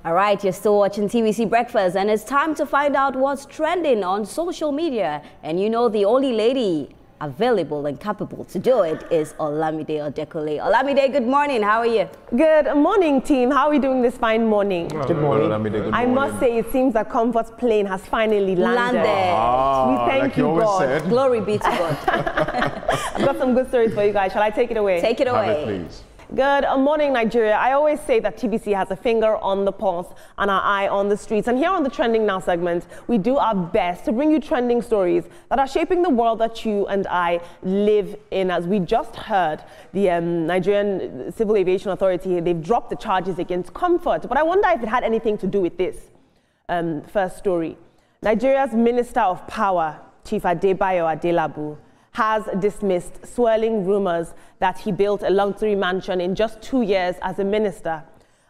All right, you're still watching TVC Breakfast, and it's time to find out what's trending on social media. And you know, the only lady available and capable to do it is Olamide Odekole. Olamide, good morning. How are you? Good morning, team. How are we doing this fine morning? Good morning. Olamide, good morning. I must say, it seems that Comfort's plane has finally landed. We thank like you, God. Said. Glory be to God. I've got some good stories for you guys. Shall I take it away? Take it away. Have it, please. Good morning, Nigeria. I always say that TVC has a finger on the pulse and our eye on the streets. And here on the Trending Now segment, we do our best to bring you trending stories that are shaping the world that you and I live in. As we just heard, the Nigerian Civil Aviation Authority, they've dropped the charges against Comfort. But I wonder if it had anything to do with this. First story. Nigeria's Minister of Power, Chief Adebayo Adelabu, has dismissed swirling rumors that he built a luxury mansion in just 2 years as a minister.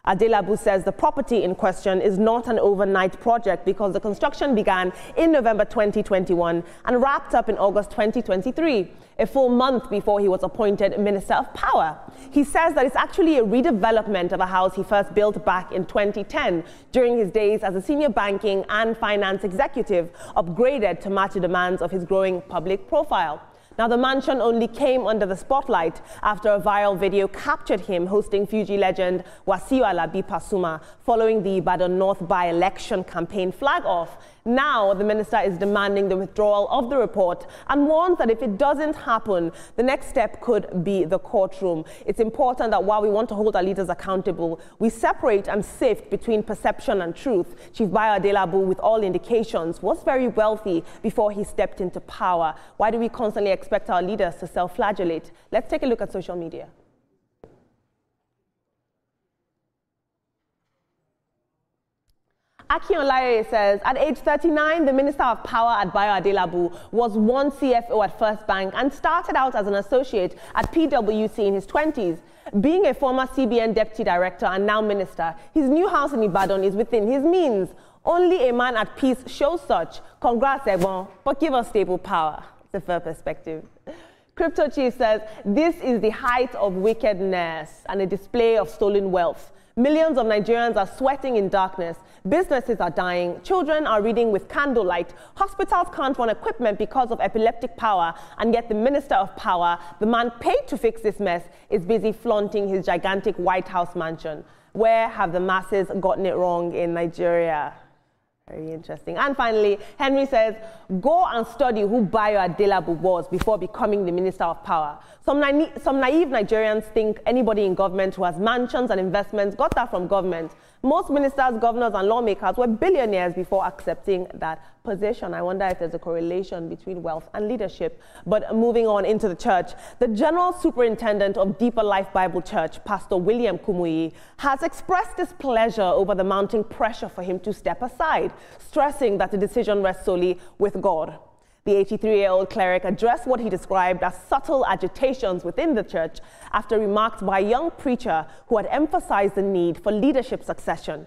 Adelabu says the property in question is not an overnight project because the construction began in November 2021 and wrapped up in August 2023, a full month before he was appointed Minister of Power. He says that it's actually a redevelopment of a house he first built back in 2010 during his days as a senior banking and finance executive, upgraded to match the demands of his growing public profile. Now, the mansion only came under the spotlight after a viral video captured him hosting Fuji legend Wasiu Alabi Pasuma following the Ibadan North by-election campaign flag-off. Now, the minister is demanding the withdrawal of the report and warns that if it doesn't happen, the next step could be the courtroom. It's important that while we want to hold our leaders accountable, we separate and sift between perception and truth. Chief Bayo Adelabu, with all indications, was very wealthy before he stepped into power. Why do we constantly expect our leaders to self-flagellate? Let's take a look at social media. Aki Olaye says, at age 39, the Minister of Power at Bayo Adelabu was one CFO at First Bank and started out as an associate at PwC in his 20s. Being a former CBN Deputy Director and now Minister, his new house in Ibadan is within his means. Only a man at peace shows such. Congrats, Egbon, but give us stable power. It's a fair perspective. Crypto Chief says, this is the height of wickedness and a display of stolen wealth. Millions of Nigerians are sweating in darkness. Businesses are dying. Children are reading with candlelight. Hospitals can't run equipment because of epileptic power. And yet the Minister of Power, the man paid to fix this mess, is busy flaunting his gigantic White House mansion. Where have the masses gotten it wrong in Nigeria? Very interesting. And finally, Henry says, go and study who Bayo Adelabu was before becoming the Minister of Power. Some naive Nigerians think anybody in government who has mansions and investments got that from government. Most ministers, governors, and lawmakers were billionaires before accepting that position. I wonder if there's a correlation between wealth and leadership. But moving on into the church, the General Superintendent of Deeper Life Bible Church, Pastor William Kumuyi, has expressed displeasure over the mounting pressure for him to step aside, stressing that the decision rests solely with God. The 83-year-old cleric addressed what he described as subtle agitations within the church after remarks by a young preacher who had emphasized the need for leadership succession.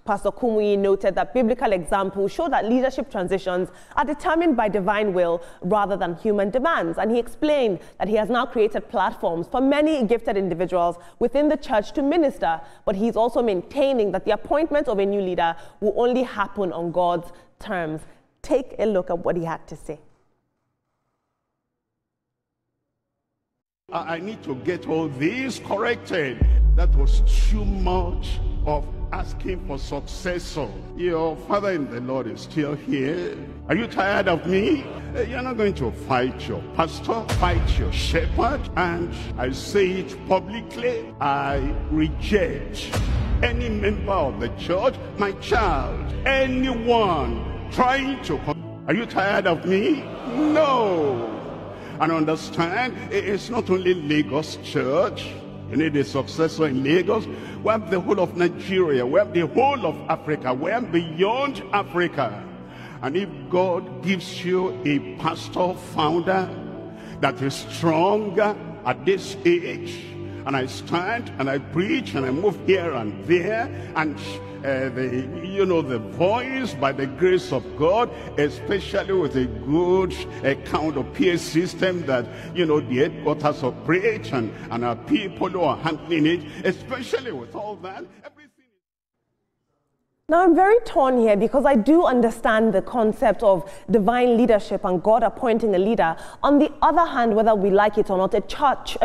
Pastor Kumuyi noted that biblical examples show that leadership transitions are determined by divine will rather than human demands. And he explained that he has now created platforms for many gifted individuals within the church to minister, but he's also maintaining that the appointment of a new leader will only happen on God's terms. Take a look at what he had to say. I need to get all this corrected. That was too much of asking for successor. Your father in the Lord is still here. Are you tired of me? You're not going to fight your pastor, fight your shepherd. And I say it publicly, I reject any member of the church, my child, anyone trying to... Are you tired of me? No. And understand, it's not only Lagos Church. You need a successor in Lagos. We have the whole of Nigeria. We have the whole of Africa. We have beyond Africa. And if God gives you a pastor founder that is stronger at this age, and I stand and I preach and I move here and there, and the voice by the grace of God, especially with a good kind of PA system that, the headquarters operate and our people who are handling it, especially with all that, everything. Now, I'm very torn here because I do understand the concept of divine leadership and God appointing a leader. On the other hand, whether we like it or not, a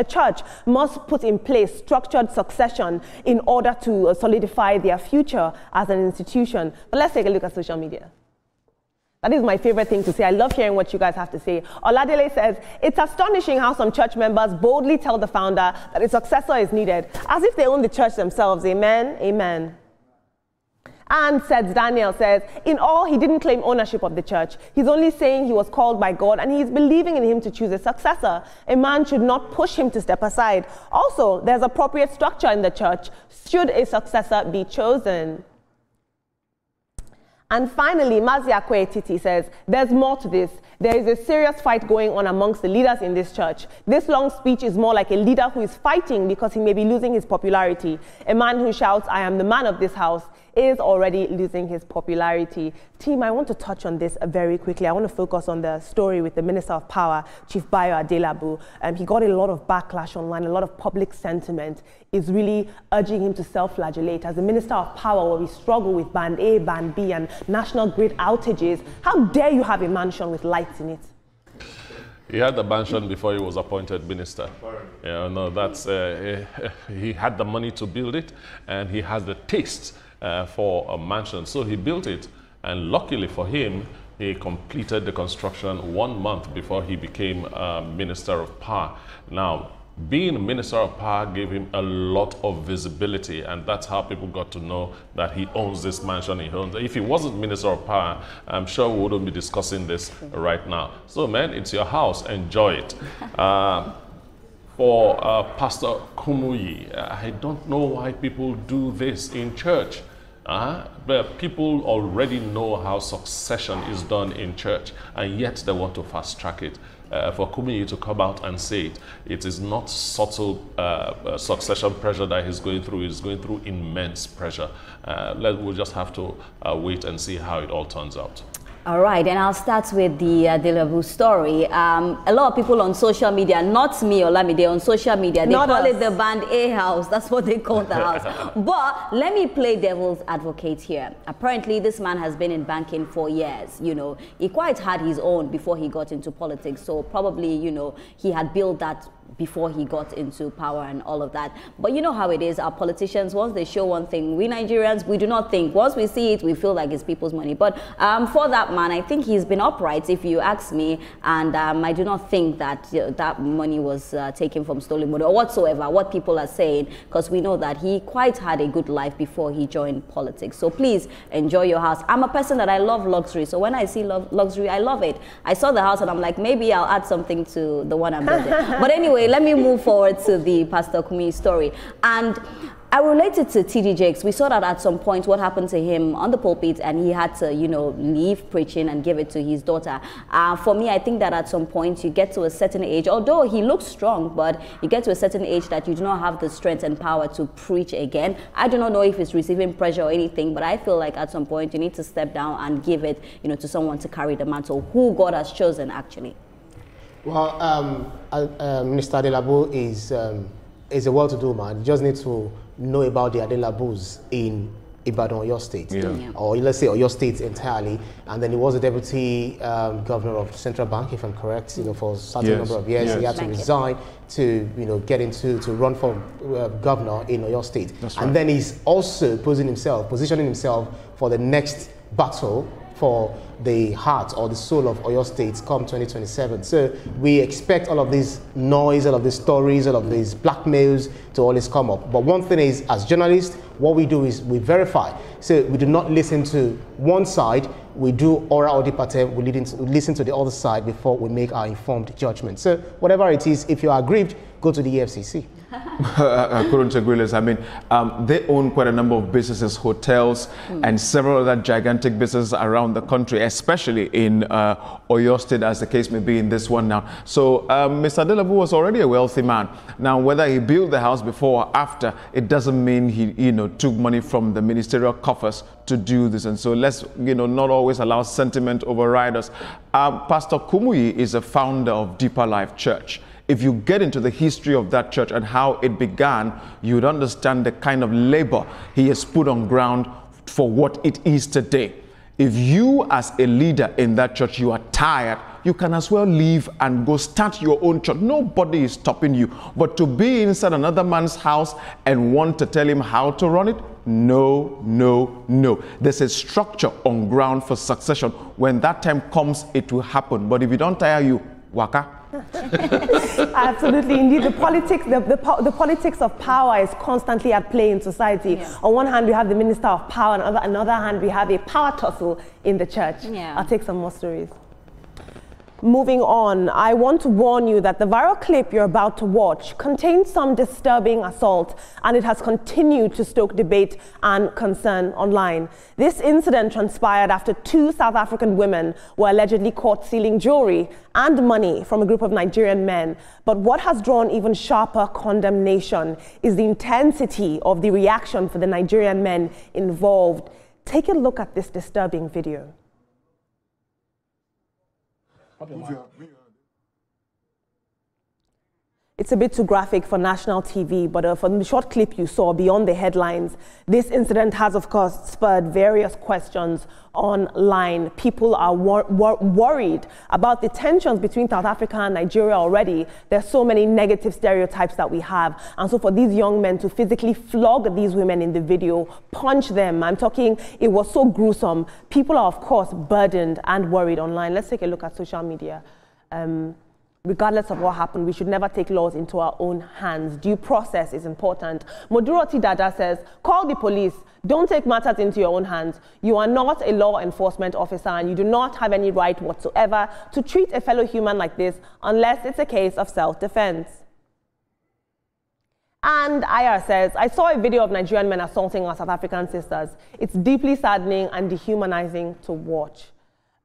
church must put in place structured succession in order to solidify their future as an institution. But let's take a look at social media. That is my favorite thing to say. I love hearing what you guys have to say. Oladele says, it's astonishing how some church members boldly tell the founder that a successor is needed, as if they own the church themselves. Amen, amen. And Seth Daniel says, in all, he didn't claim ownership of the church. He's only saying he was called by God and he's believing in him to choose a successor. A man should not push him to step aside. Also, there's appropriate structure in the church should a successor be chosen. And finally, Maziakwe Titi says, there's more to this. There is a serious fight going on amongst the leaders in this church. This long speech is more like a leader who is fighting because he may be losing his popularity. A man who shouts, I am the man of this house, is already losing his popularity. Team, I want to touch on this very quickly. I want to focus on the story with the Minister of Power, Chief Bayo Adelabu. He got a lot of backlash online, a lot of public sentiment is really urging him to self-flagellate. As the Minister of Power, where we struggle with Band A, Band B, and national grid outages, how dare you have a mansion with lights in it? He had the mansion before he was appointed minister. Yeah, no, that's he had the money to build it, and he has the taste for a mansion. So he built it, and luckily for him, he completed the construction 1 month before he became Minister of Power. Now, being Minister of Power gave him a lot of visibility, and that's how people got to know that he owns this mansion. He owns it. If he wasn't Minister of Power, I'm sure we wouldn't be discussing this right now. So, man, it's your house. Enjoy it. For Pastor Kumuyi, I don't know why people do this in church. But people already know how succession is done in church, and yet they want to fast track it. For Kumuyi to come out and say it is not subtle succession pressure that he's going through. He's going through immense pressure. We'll just have to wait and see how it all turns out. All right, and I'll start with the Adelabu story. A lot of people on social media, not me or Olamide, on social media, they call it the Band A house. That's what they call the house. But let me play devil's advocate here. Apparently, this man has been in banking for years. You know, he quite had his own before he got into politics. So probably, you know, he had built that before he got into power and all of that. But you know how it is, our politicians, once they show one thing, we Nigerians, we do not think. Once we see it, we feel like it's people's money. But for that man, I think he's been upright, if you ask me, and I do not think that that money was taken from stolen money or whatsoever, what people are saying, because we know that he quite had a good life before he joined politics. So please enjoy your house. I'm a person that I love luxury, so when I see luxury, I love it. I saw the house and I'm like, maybe I'll add something to the one I'm building. But anyway, let me move forward to the Pastor Kumuyi story. And I related to TD Jakes. We saw that at some point what happened to him on the pulpit, and he had to, you know, leave preaching and give it to his daughter. For me, I think that at some point you get to a certain age, although he looks strong, but you get to a certain age that you do not have the strength and power to preach again. I do not know if it's receiving pressure or anything, but I feel like at some point you need to step down and give it, you know, to someone to carry the mantle, who God has chosen actually. Well, Minister Adelabu is a well-to-do man. You just need to know about the Adelabus in Ibadan, Oyo State, or let's say Oyo State entirely. And then he was a deputy governor of Central Bank, if I'm correct, you know, for a certain number of years. He had to resign to, you know, get into to run for governor in Oyo State. And then he's also positioning himself for the next battle for the heart or the soul of Oyo State come 2027. So we expect all of this noise, all of these stories, all of these blackmails to always come up. But one thing is, as journalists, what we do is we verify. So we do not listen to one side. We do ora audi patem. We listen to the other side before we make our informed judgment. So whatever it is, if you are aggrieved, go to the EFCC. Couldn't agree less. I mean, they own quite a number of businesses, hotels, and several other gigantic businesses around the country, especially in Oyo State, as the case may be in this one now. So Mr. Adelabu was already a wealthy man. Now, whether he built the house before or after, it doesn't mean he, you know, took money from the ministerial coffers to do this. And so let's, you know, not always allow sentiment override us. Pastor Kumuyi is a founder of Deeper Life Church. If you get into the history of that church and how it began, you would understand the kind of labor he has put on ground for what it is today. If you as a leader in that church, you are tired, you can as well leave and go start your own church. Nobody is stopping you. But to be inside another man's house and want to tell him how to run it, no, no, no. There's a structure on ground for succession. When that time comes, it will happen. But if you don't tire you, waka. Absolutely, indeed. The politics of power is constantly at play in society. Yeah. On one hand, we have the minister of power, and on the other hand, we have a power tussle in the church. Yeah. I'll take some more stories. Moving on, I want to warn you that the viral clip you're about to watch contains some disturbing assault, and it has continued to stoke debate and concern online. This incident transpired after 2 South African women were allegedly caught stealing jewelry and money from a group of Nigerian men. But what has drawn even sharper condemnation is the intensity of the reaction for the Nigerian men involved. Take a look at this disturbing video. It's a bit too graphic for national TV, but from the short clip you saw, beyond the headlines, this incident has, of course, spurred various questions online. People are worried about the tensions between South Africa and Nigeria already. There's so many negative stereotypes that we have. And so for these young men to physically flog these women in the video, punch them, I'm talking, it was so gruesome. People are, of course, burdened and worried online. Let's take a look at social media. Regardless of what happened, we should never take laws into our own hands. Due process is important. Moduroti Dada says, call the police. Don't take matters into your own hands. You are not a law enforcement officer, and you do not have any right whatsoever to treat a fellow human like this unless it's a case of self-defense. And IR says, I saw a video of Nigerian men assaulting our South African sisters. It's deeply saddening and dehumanizing to watch.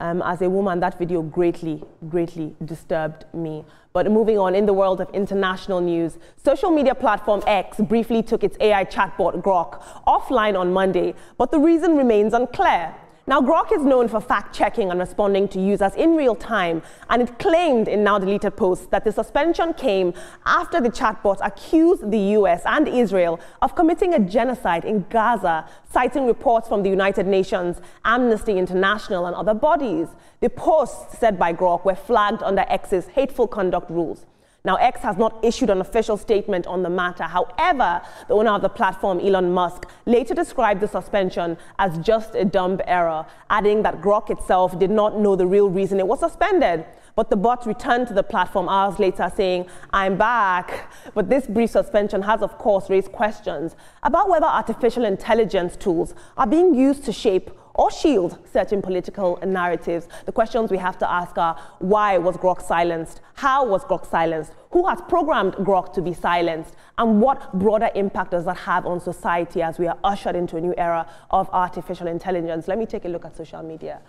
As a woman, that video greatly, greatly disturbed me. But moving on, in the world of international news, social media platform X briefly took its AI chatbot Grok offline on Monday, but the reason remains unclear. Now, Grok is known for fact-checking and responding to users in real time, and it claimed in now-deleted posts that the suspension came after the chatbot accused the US and Israel of committing a genocide in Gaza, citing reports from the United Nations, Amnesty International, and other bodies. The posts, said by Grok, were flagged under X's hateful conduct rules. Now, X has not issued an official statement on the matter. However, the owner of the platform, Elon Musk, later described the suspension as just a dumb error, adding that Grok itself did not know the real reason it was suspended. But the bot returned to the platform hours later saying, I'm back. But this brief suspension has, of course, raised questions about whether artificial intelligence tools are being used to shape or shield certain political narratives. The questions we have to ask are, why was Grok silenced? How was Grok silenced? Who has programmed Grok to be silenced? And what broader impact does that have on society as we are ushered into a new era of artificial intelligence? Let me take a look at social media.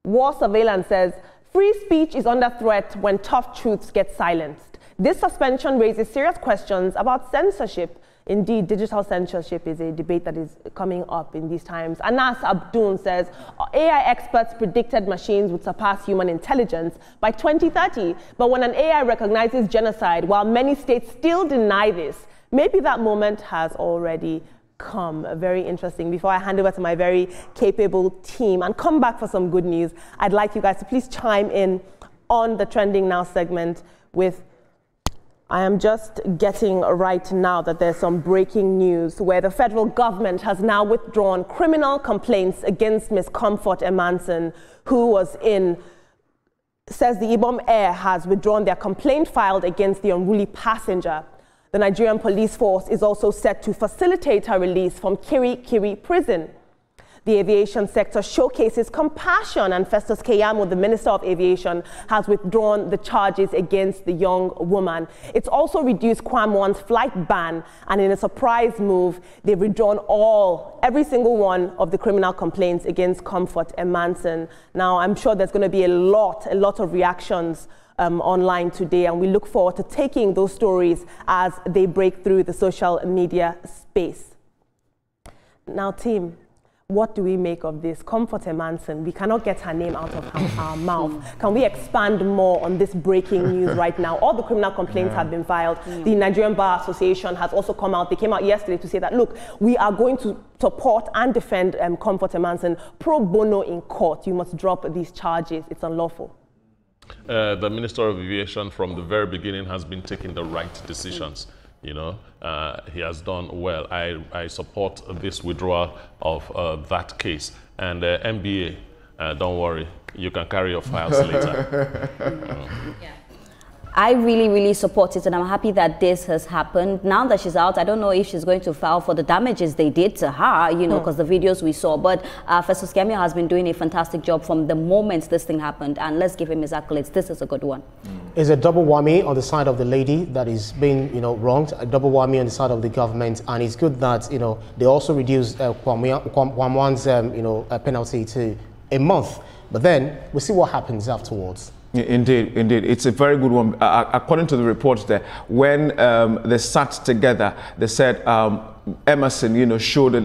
War Surveillance says, free speech is under threat when tough truths get silenced. This suspension raises serious questions about censorship. Indeed, digital censorship is a debate that is coming up in these times. Anas Abdun says, AI experts predicted machines would surpass human intelligence by 2030. But when an AI recognizes genocide, while many states still deny this, maybe that moment has already come. Very interesting. Before I hand over to my very capable team and come back for some good news, I'd like you guys to please chime in on the Trending Now segment with I am just getting right now that there's some breaking news where the federal government has now withdrawn criminal complaints against Ms. Comfort Emanson, who was says the Ibom Air has withdrawn their complaint filed against the unruly passenger. The Nigerian police force is also set to facilitate her release from Kiri prison. The aviation sector showcases compassion, and Festus Keyamo, the Minister of Aviation, has withdrawn the charges against the young woman. It's also reduced KWAM 1's flight ban, and in a surprise move, they've withdrawn every single one of the criminal complaints against Comfort Emanson. Now, I'm sure there's going to be a lot of reactions online today, and we look forward to taking those stories as they break through the social media space. Now, team, What do we make of this? Comfort Emanson, we cannot get her name out of our mouth. Can we expand more on this breaking news right now? All the criminal complaints have been filed. The Nigerian Bar Association has also come out. They came out yesterday to say that, look, we are going to support and defend Comfort Emanson pro bono in court. You must drop these charges. It's unlawful. The Minister of Aviation from the very beginning has been taking the right decisions. You know, he has done well. I support this withdrawal of that case. And MBA, don't worry, you can carry your files later. I really, really support it, and I'm happy that this has happened. Now that she's out, I don't know if she's going to file for the damages they did to her, you know, because the videos we saw. But Festus Kemi has been doing a fantastic job from the moment this thing happened, and let's give him his accolades. This is a good one. It's a double whammy on the side of the lady that is being, you know, wronged, a double whammy on the side of the government, and it's good that, you know, they also reduced KWAM's, you know, penalty to a month. But then we'll see what happens afterwards. Indeed, indeed. It's a very good one. According to the reports there, when they sat together, they said Emerson, you know, showed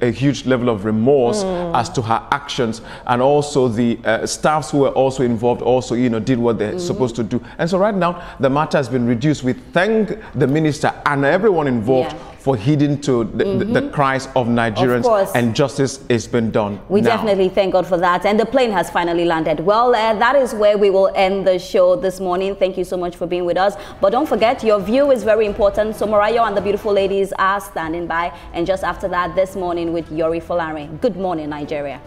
a huge level of remorse as to her actions, and also the staffs who were also involved also, you know, did what they're supposed to do. And so right now, the matter has been reduced. We thank the minister and everyone involved for heeding to the cries of Nigerians, and justice has been done. We definitely thank God for that. And the plane has finally landed. Well, that is where we will end the show this morning. Thank you so much for being with us. But don't forget, your view is very important. So Morayo and the beautiful ladies are standing by. And just after that, this morning with Yori Folari. Good morning, Nigeria.